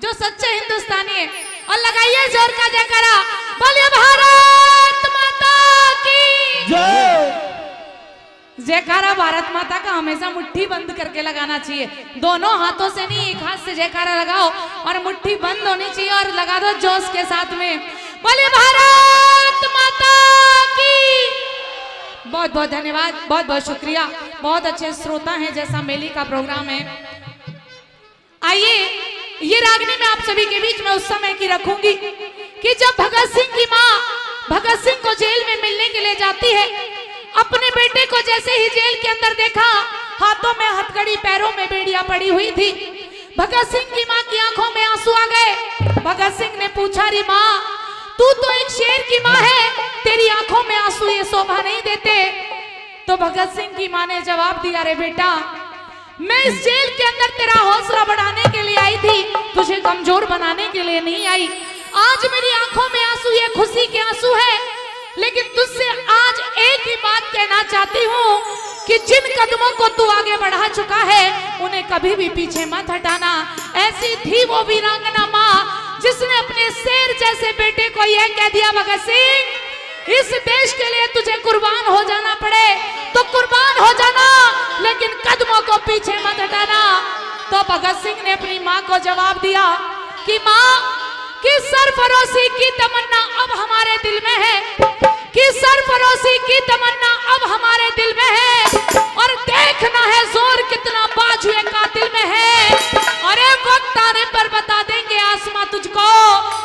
जो सच्चे हिंदुस्तानी है। और लगाइए जोर का जयकारा, बोलिए भारत माता की जय। जयकारा भारत माता का हमेशा मुट्ठी बंद करके लगाना चाहिए, दोनों हाथों से नहीं, एक हाथ से जयकारा लगाओ और मुट्ठी बंद होनी चाहिए और लगा दो जोश के साथ में, बोलिए भारत माता की। बहुत बहुत धन्यवाद, बहुत बहुत शुक्रिया, बहुत अच्छे श्रोता हैं जैसा मेली का प्रोग्राम है। आइए ये रागनी मैं आप सभी के बीच में उस समय की रखूंगी कि जब भगत सिंह की माँ भगत सिंह को जेल में मिलने के लिए जाती है, अपने बेटे को जैसे ही जेल के अंदर देखा, हाथों में हथकड़ी, पैरों में बेड़ियां पड़ी हुई थी। भगत सिंह की माँ की आंखों में आंसू आ गए। भगत सिंह ने पूछा, री माँ तू तो एक शेर की माँ है, तेरी आंखों में आंसू ये शोभा नहीं देते। तो भगत सिंह की माँ ने जवाब दिया, रे बेटा मैं इस जेल के अंदर तेरा हौसला बढ़ाने के लिए आई थी, तुझे कमजोर बनाने के लिए नहीं आई। आज मेरी आंखों में आंसू ये खुशी के आंसू है, लेकिन तुझसे आज एक ही बात कहना चाहती हूँ कि जिन कदमों को तू आगे बढ़ा चुका है उन्हें कभी भी पीछे मत हटाना। ऐसी थी वो वीरांगना माँ जिसने अपने शेर जैसे बेटे को यह कह दिया, भगत सिंह इस देश के लिए तुझे कुर्बान हो जाना पड़े तो कुर्बान हो जाना, लेकिन कदमों को पीछे मत हटाना। तो भगत सिंह ने अपनी माँ को जवाब दिया कि माँ कि सरफरोशी की तमन्ना अब हमारे दिल में है, कि सरफरोशी की तमन्ना अब हमारे दिल में है, और देखना है जोर कितना बाजुए कातिल में है। अरे वक्त आने पर बता देंगे आसमां तुझको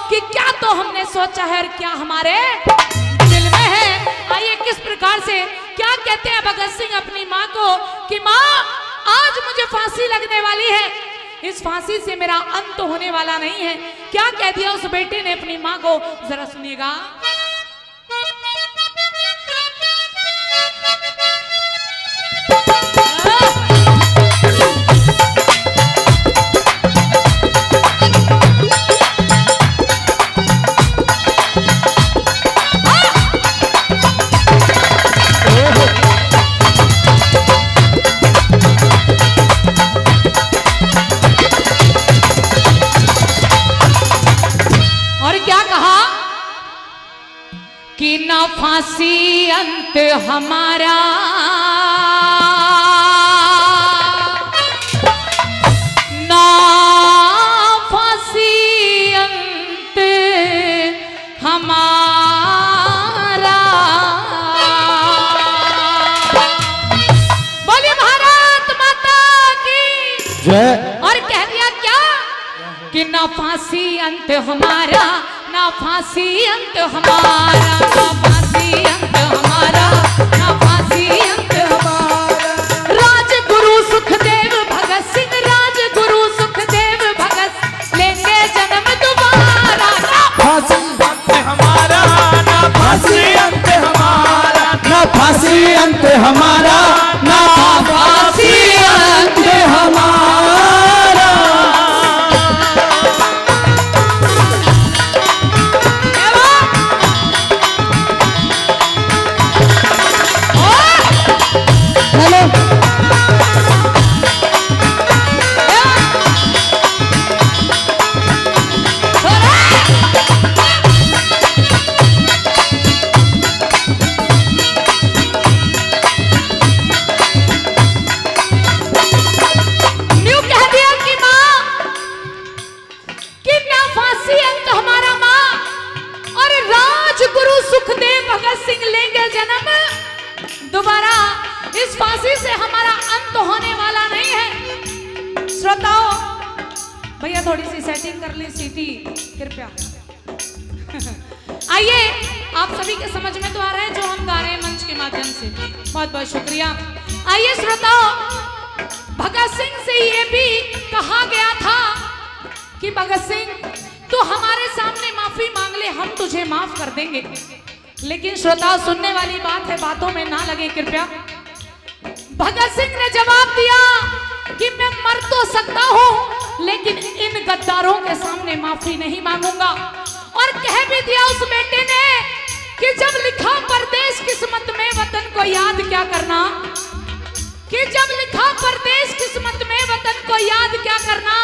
कि क्या तो हमने सोचा है और क्या हमारे दिल में है। आइए किस प्रकार से क्या कहते हैं भगत सिंह अपनी माँ को कि माँ आज मुझे फांसी लगने वाली है, इस फांसी से मेरा अंत होने वाला नहीं है। क्या कह दिया उस बेटे ने अपनी माँ को, जरा सुनिएगा। ना फांसी अंत हमारा, ना फांसी अंत हमारा। बोलिए भारत माता की जय। और कह दिया क्या कि ना फांसी अंत हमारा, ना फांसी अंत हमारा, ना फांसी अंत हमारा, ना फांसी अंत हमारा। राजगुरु सुखदेव भगत सिंह, राजगुरु सुखदेव भगत लेंगे जन्म दोबारा। ना फांसी अंत हमारा, ना फांसी अंत हमारा, ना फांसी अंत हमारा, ना फांसी अंत हमारा। दोबारा इस फांसी से हमारा अंत होने वाला नहीं है। श्रोताओ भैया थोड़ी सी सेटिंग कर ली सीटी कृपया। आइए आप सभी के समझ में तो आ रहा है जो हम गा रहे हैं मंच के माध्यम से, बहुत बहुत शुक्रिया। आइए श्रोताओ, भगत सिंह से ये भी कहा गया था कि भगत सिंह तू हमारे सामने माफी मांग ले, हम तुझे माफ कर देंगे। लेकिन श्रोताओं सुनने वाली बात है, बातों में ना लगे कृपया। भगत सिंह ने जवाब दिया कि मैं मर तो सकता हूं लेकिन इन गद्दारों के सामने माफी नहीं मांगूंगा। और कह भी दिया उस बेटे ने कि जब लिखा परदेश किस्मत में वतन को याद क्या करना, कि जब लिखा परदेश किस्मत में वतन को याद क्या करना,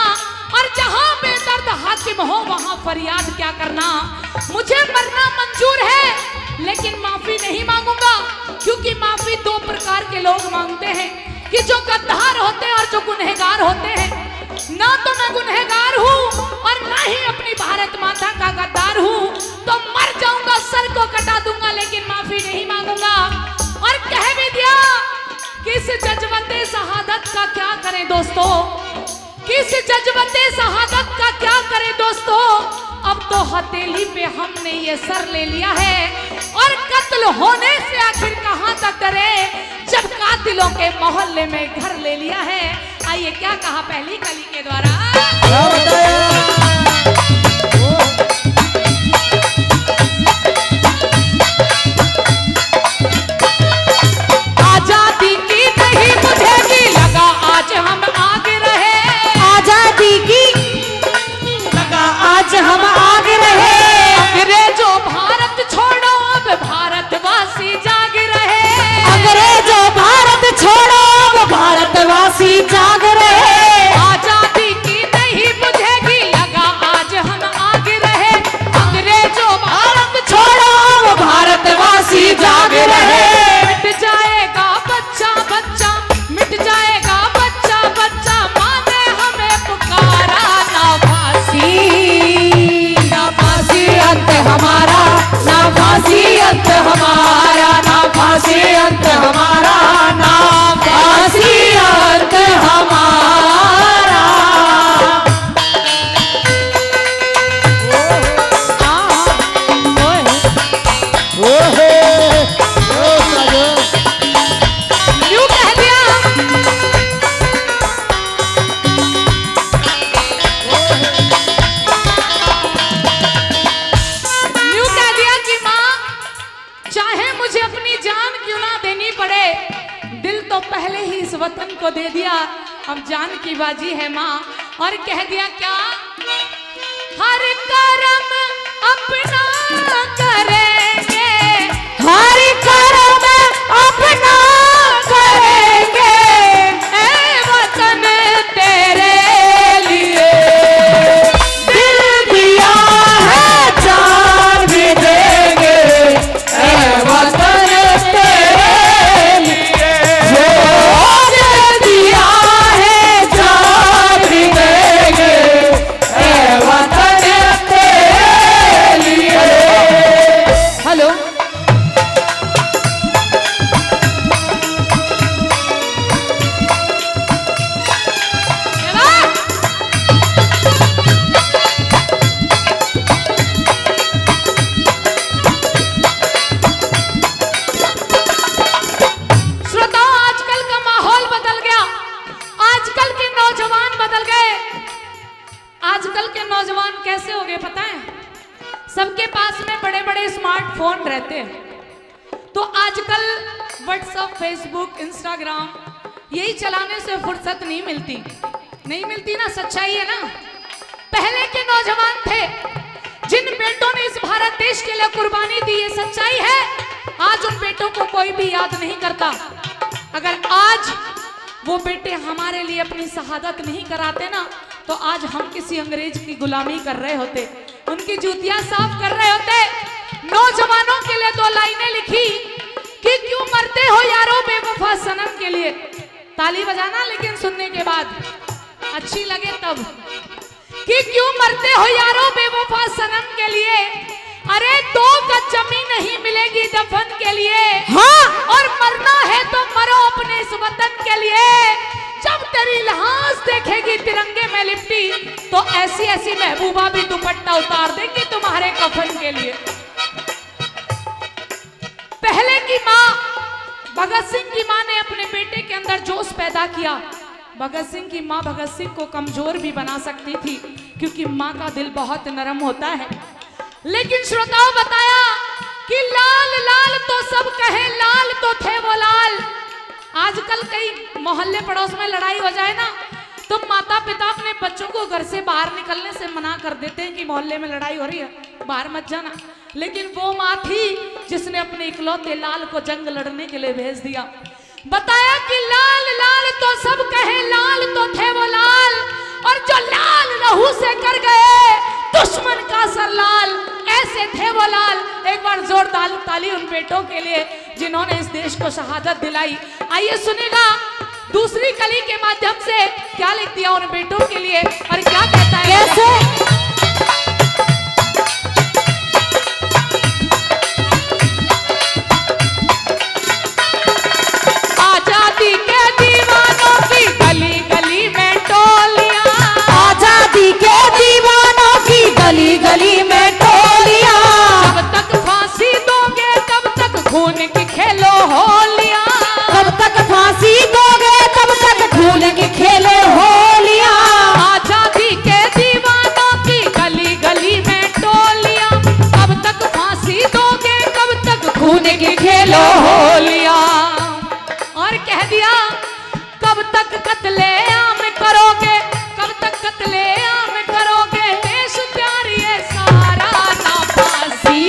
और जहां बेदर्द जालिम हो वहां फरियाद क्या करना। मुझे मरना मंजूर है लेकिन माफी नहीं मांगूंगा, क्योंकि माफी दो प्रकार के लोग मांगते हैं, कि जो गद्दार होते हैं और जो गुनहगार होते हैं। ना तो मैं गुनहगार हूँ और ना ही अपनी भारत माता का गद्दार हूँ, तो मर जाऊंगा, सर को कटा दूंगा, लेकिन माफी नहीं मांगूंगा। और कह भी दिया कि इस जज्बते शहादत का क्या करें दोस्तों, किस जज्बते शहादत का क्या करें दोस्तों। अब तो हथेली पे हमने ये सर ले लिया है, और कत्ल होने से आखिर कहां तक डरे, जब कातिलों के मोहल्ले में घर ले लिया है। आइए क्या कहा पहली कली के द्वारा। आजादी की नहीं बुझेगी, लगा आज हम आगे रहे। आजादी की लगा आज हम आगे रहे। अंग्रेजों भारत छोड़ो, अब भारतवासी जाग रहे। अंग्रेजों भारत छोड़ो, अब भारतवासी जाग रहे। आजादी की नहीं बुझेगी, लगा आज हम आगे रहे। अंग्रेजों भारत छोड़ो, अब भारतवासी जाग रहे। मिट जाएगा बच्चा बच्चा, मिट जाएगा बच्चा बच्चा, माँ ने हमें पुकारा। ना फांसी, ना फांसी अंत हमारा, ना फांसी अंत हमारा, ना फांसी अंत हमारा, ना फांसी अंत हमारा। यूं कह दिया, यूं कह दिया कि माँ चाहे मुझे अपनी जान क्यों ना देनी पड़े, दिल तो पहले ही इस वतन को दे दिया, अब जान की बाजी है माँ। और कह दिया क्या, हर कर्म अपना करेंगे, हर कर्म अपना करेंगे, ए वतन तेरे लिए दिल दिया है जान भी देंगे, ऐ वतन तेरे लिए। जो दिया है जान भी देंगे, ऐ वतन तेरे लिए। हेलो, श्रोताओं, आजकल का माहौल बदल गया, आजकल के नौजवान बदल गए। आजकल के नौजवान कैसे हो गए पता है, सबके पास में बड़े बड़े स्मार्टफोन रहते हैं, तो आजकल व्हाट्सएप, फेसबुक, इंस्टाग्राम यही चलाने से फुर्सत नहीं मिलती ना, सच्चाई है ना। पहले के नौजवान थे जिन बेटों ने इस भारत देश के लिए कुर्बानी दी, ये सच्चाई है। आज उन बेटों को कोई भी याद नहीं करता। अगर आज वो बेटे हमारे लिए अपनी शहादत नहीं कराते ना, तो आज हम किसी अंग्रेज की गुलामी कर रहे होते, उनकी जूतियां साफ कर रहे होते। नौजवानों के लिए दो लाइनें लिखी कि क्यों मरते हो यारो बेवफा सनम के लिए। ताली बजाना लेकिन सुनने के बाद अच्छी लगे तब, कि क्यों मरते हो यारो बेवफा सनम के लिए। अरे 2 गज जमीन नहीं मिलेगी दफन के लिए, हाँ, और मरना है तो मरो अपने इस वतन के लिए। जब तेरी लाश देखेगी तिरंगे में लिपटी, तो ऐसी ऐसी महबूबा भी दुपट्टा उतार देंगी तुम्हारे कफन के लिए। पहले की माँ, भगत सिंह की माँ ने अपने बेटे के अंदर जोश पैदा किया। भगत सिंह की माँ भगत सिंह को कमजोर भी बना सकती थी, क्योंकि माँ का दिल बहुत नरम होता है। लेकिन श्रोताओं बताया कि लाल लाल तो सब कहे, लाल तो थे वो लाल। आजकल कई मोहल्ले पड़ोस में लड़ाई हो जाए ना, तो माता पिता अपने बच्चों को घर से बाहर निकलने से मना कर देते हैं कि मोहल्ले में लड़ाई हो रही है, बाहर मत जाना। लेकिन वो माँ थी जिसने अपने इकलौते लाल को जंग लड़ने के लिए भेज दिया। बताया कि लाल लाल तो सब कहे, लाल तो थे वो लाल, और जो लाल लहू से कर गए था सरलाल, ऐसे थे वो लाल। एक बार जोरदार ताली उन बेटों के लिए जिन्होंने इस देश को शहादत दिलाई। आइए सुनेगा दूसरी कली के माध्यम से क्या लिख दिया उन बेटों के लिए और क्या कहता है। कैसे? आजादी के दीवानों की गली गली में टोलियां, आजादी के दीवानों की गली गली में टोलियां, जब तक फांसी दोगे तब तक खून की खेलो होलियां, कब तक फांसी दोगे तब तक खून की खेलो होलियां। आजादी के दीवानों की गली गली में टोलियां, कब तक फांसी दोगे कब तक खून की खेलो होलियां। और कह दिया कब तक कत्ले आम करोगे, कब तक कत्ले आम करोगे, देश प्यार ये सारा ना फांसी,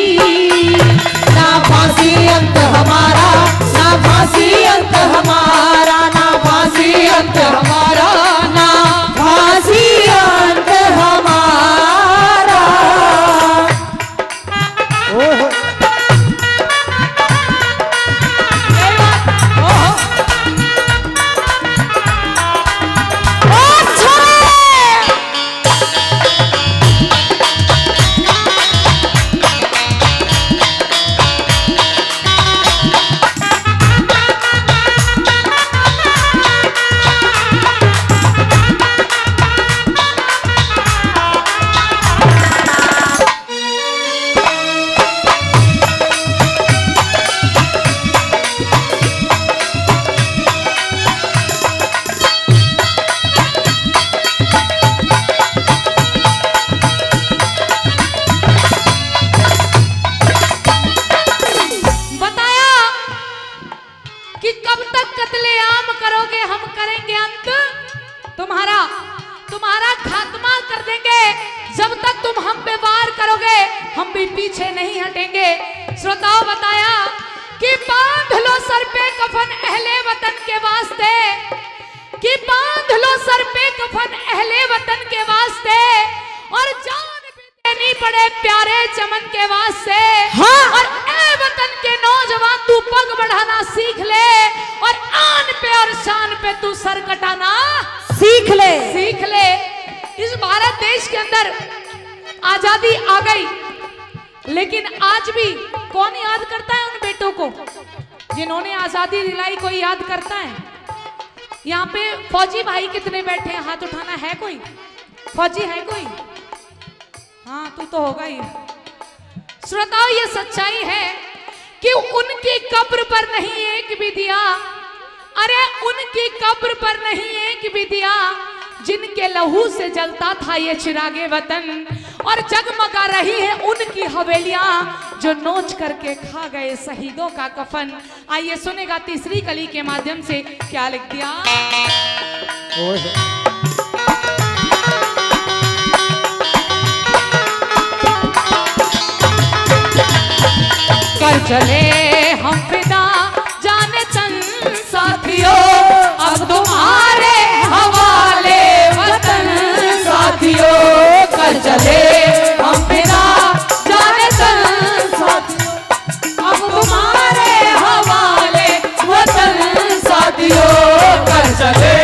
ना फांसी अंत हमारा, ना फांसी अंत हमारा, ना फांसी अंत हमारा, ना फांसी अंत हमारा। ओहो तुम्हारा खात्मा कर देंगे। जब तक तुम हम पे वार करोगे हम भी पीछे नहीं हटेंगे। श्रोताओं बताया कि बांध लो सर पे कफन अहले वतन के वास्ते, कि बांध लो सर पे कफन अहले वतन के वास्ते, और जान भी देनी पड़े प्यारे चमन के वास्ते। हाँ। और ए वतन के नौजवान तू पग बढ़ाना सीख ले, और आन पे और शान पे तू सर कटाना सीख ले, सीख ले। इस भारत देश के अंदर आजादी आ गई, लेकिन आज भी कौन याद करता है उन बेटों को जिन्होंने आजादी दिलाई? कोई याद करता है? यहाँ पे फौजी भाई कितने बैठे हैं? हाथ उठाना है कोई? फौजी है कोई? हाँ तू तो होगा ही। श्रोताओ ये सच्चाई है कि उनकी कब्र पर नहीं एक भी दिया, अरे उनकी कब्र पर नहीं एक भी दिया, जिनके लहू से जलता था ये चिरागे वतन, और जगमगा रही है उनकी हवेलियां जो नोच करके खा गए शहीदों का कफन। आइए सुनेगा तीसरी कली के माध्यम से क्या लिख दिया। कर चले हम फिदा जाने तन साथियों, अब तुम्हारे हवाले वतन साथियों। कर चले हम फिदा जाने तन साथियों, अब तुम्हारे हवाले वतन साथियों। कर चले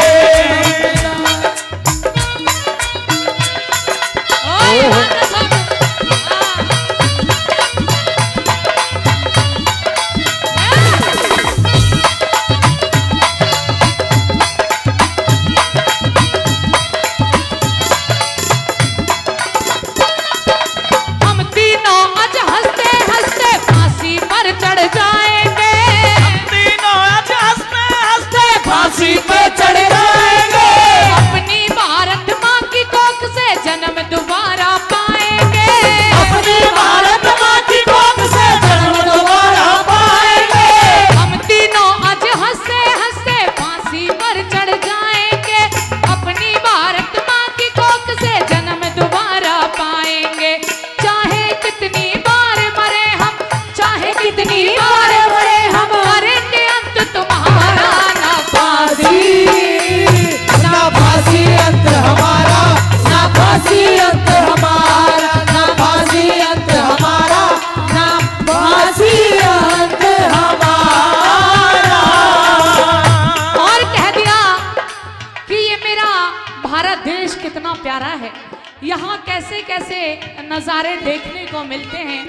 यहाँ कैसे कैसे नजारे देखने को मिलते हैं।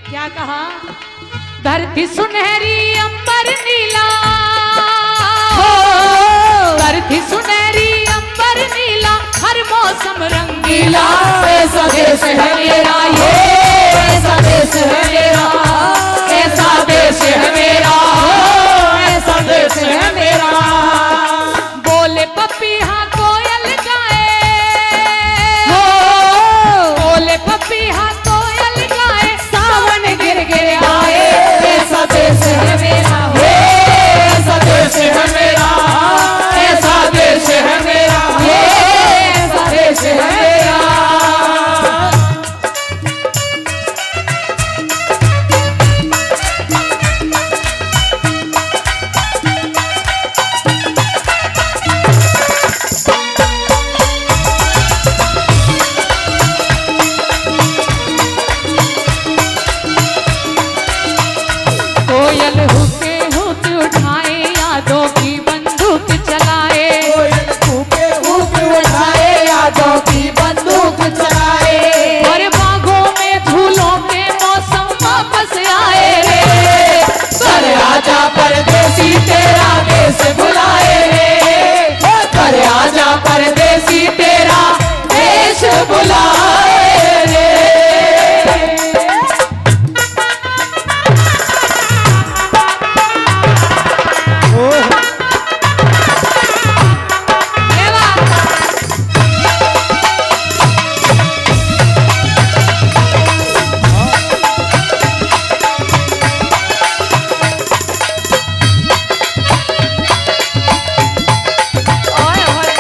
क्या कहा? धरती सुनहरी अंबर नीला, धरती सुनहरी अंबर नीला, हर मौसम रंगीला। ऐसा देश है मेरा, ये ऐसा देश है मेरा, ऐसा देश है मेरा, ऐसा देश है मेरा। बोले पपीहा कोयल गाए, बोले पपीहा कोयल गाए, सावन गिर गिर आए। ऐसा देश है मेरा, ऐसा देश है मेरा, ऐसा देश है मेरा, ऐसा देश है मेरा। कोयल हुके हुक उठाए, यादों की बंदूक चलाए, कोयल हुके हुक उठाए, यादों की बंदूक चलाए। और बागों में झूलों के मौसम वापस आए रे। कर आजा परदेसी तेरा देश बुलाए रे, कर आजा परदेसी तेरा देश बुलाए रे। ये बात। ओए ओए।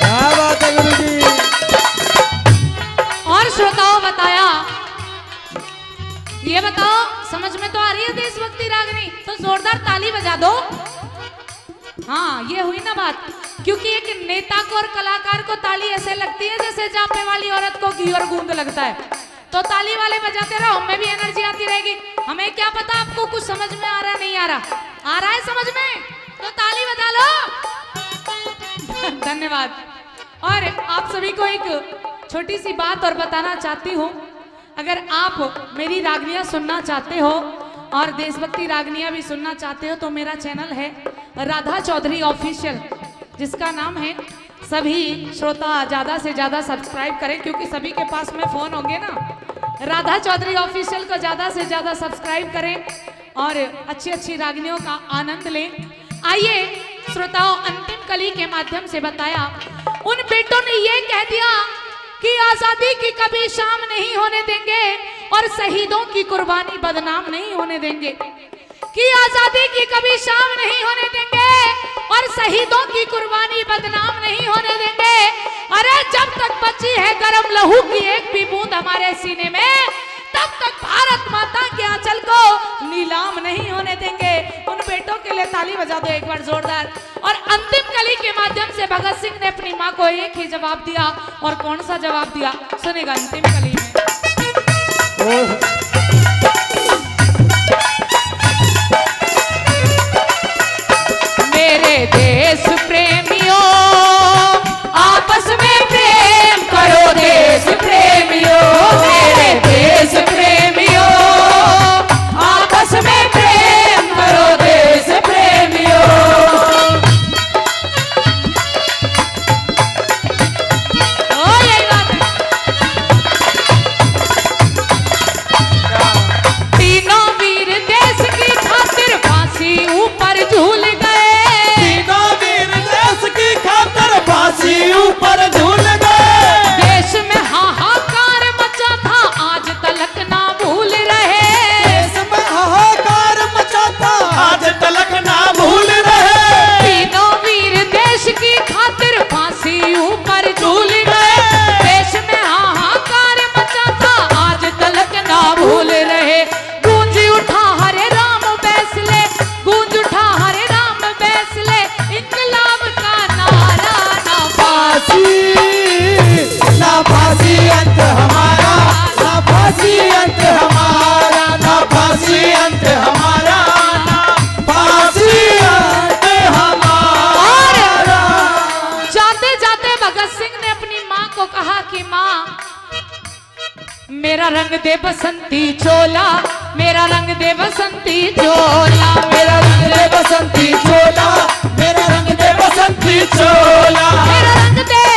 क्या बात है गुरुजी। और श्रोताओं बताया, ये बताओ समझ में तो आ रही है देशभक्ति रागनी? तो जोरदार ताली बजा दो। हाँ, ये हुई ना बात। क्योंकि एक नेता को और कलाकार को ताली ऐसे लगती है जैसे जापे वाली औरत को घी और गूंद लगता है। तो ताली वाले बजाते रहो, हमें भी एनर्जी आती रहेगी। हमें क्या पता आपको कुछ समझ में आ रहा नहीं आ रहा, आ रहा है समझ में तो ताली बजा लो। धन्यवाद। और आप सभी को एक छोटी सी बात और बताना चाहती हूँ। अगर आप मेरी रागनियाँ सुनना चाहते हो और देशभक्ति रागनियाँ भी सुनना चाहते हो तो मेरा चैनल है राधा चौधरी ऑफिशियल, जिसका नाम है। सभी श्रोता ज़्यादा से ज़्यादा सब्सक्राइब करें, क्योंकि सभी के पास में फ़ोन होंगे ना। राधा चौधरी ऑफिशियल को ज़्यादा से ज़्यादा सब्सक्राइब करें और अच्छी अच्छी रागनियों का आनंद लें। आइए श्रोताओं, अंतिम कली के माध्यम से बताया, उन बेटों ने ये कह दिया कि आजादी की कभी शाम नहीं होने देंगे और शहीदों की कुर्बानी बदनाम नहीं होने देंगे, कि आजादी की कभी शाम नहीं होने देंगे और शहीदों की कुर्बानी बदनाम नहीं होने देंगे। अरे जब तक बची है गरम लहू की एक भी बूंद हमारे सीने में, तब तक भारत माता के आंचल को नीलाम नहीं होने देंगे। उन बेटों के लिए ताली बजा दो एक बार जोरदार। और अंतिम कली के माध्यम से भगत सिंह ने अपनी माँ को एक ही जवाब दिया, और कौन सा जवाब दिया सुनेगा अंतिम कली में। मेरे देश प्रेमियों आपस में प्रेम करो, देश प्रेमियों मेरे देश प्रेमियों आपस में प्रेम करो, देश प्रेमियों। ओ यही बात है। तीनों वीर देश की खातिर फांसी ऊपर झूल गए, तीनों वीर देश को कहा कि माँ मेरा रंग दे बसंती चोला, मेरा रंग दे बसंती चोला, मेरा रंग दे बसंती चोला, मेरा रंग दे बसंती चोला, मेरा रंग दे